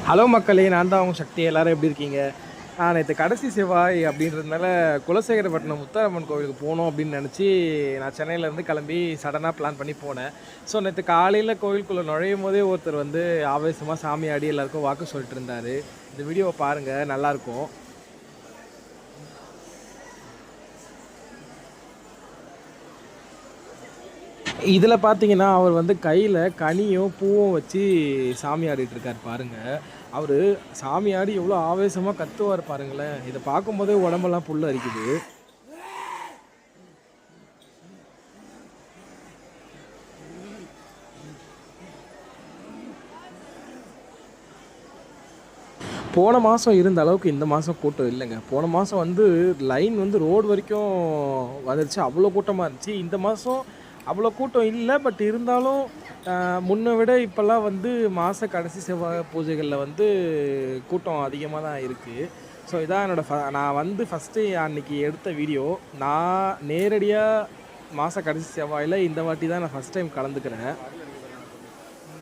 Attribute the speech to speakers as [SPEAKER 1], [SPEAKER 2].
[SPEAKER 1] Hello மக்களே, நான் தான் உங்கள் சக்தி. எல்லோரும் எப்படி இருக்கீங்க? நேற்று கடைசி செவ்வாய் அப்படின்றதுனால குலசேகரப்பட்டினம் முத்தாரம்மன் கோவிலுக்கு போகணும் அப்படின்னு நினச்சி நான் சென்னையிலேருந்து கிளம்பி சடனாக பிளான் பண்ணி போனேன். ஸோ நேற்று காலையில் கோவிலுக்குள்ளே நுழையும் போதே ஒருத்தர் வந்து ஆவேசமாக சாமி ஆடி எல்லாருக்கும் வாக்கு சொல்லிட்டு இருந்தார். இந்த வீடியோவை பாருங்கள், நல்லாயிருக்கும். இதில் பார்த்தீங்கன்னா அவர் வந்து கையில் கனியும் பூவும் வச்சு சாமி ஆடிட்டுருக்கார் பாருங்கள். அவர் சாமி ஆடி எவ்வளோ ஆவேசமாக கத்துவார் பாருங்களேன். இதை பார்க்கும்போதே உடம்பெல்லாம் புல் அரிக்குது. போன மாதம் இருந்த அளவுக்கு இந்த மாதம் கூட்டம் இல்லைங்க. போன மாதம் வந்து லைன் வந்து ரோடு வரைக்கும் வந்துருச்சு, அவ்வளோ கூட்டமாக இருந்துச்சு. இந்த மாதம் அவ்வளோ கூட்டம் இல்லை. பட் இருந்தாலும் முன்னை விட இப்போல்லாம் வந்து மாத கடைசி செவ்வாய் பூஜைகளில் வந்து கூட்டம் அதிகமாக தான் இருக்குது. ஸோ இதான் நான் வந்து ஃபஸ்ட்டு அன்றைக்கி எடுத்த வீடியோ. நான் நேரடியாக மாத கடைசி செவ்வாயில் இந்த வாட்டி தான் நான் ஃபஸ்ட் டைம் கலந்துக்கிறேன்.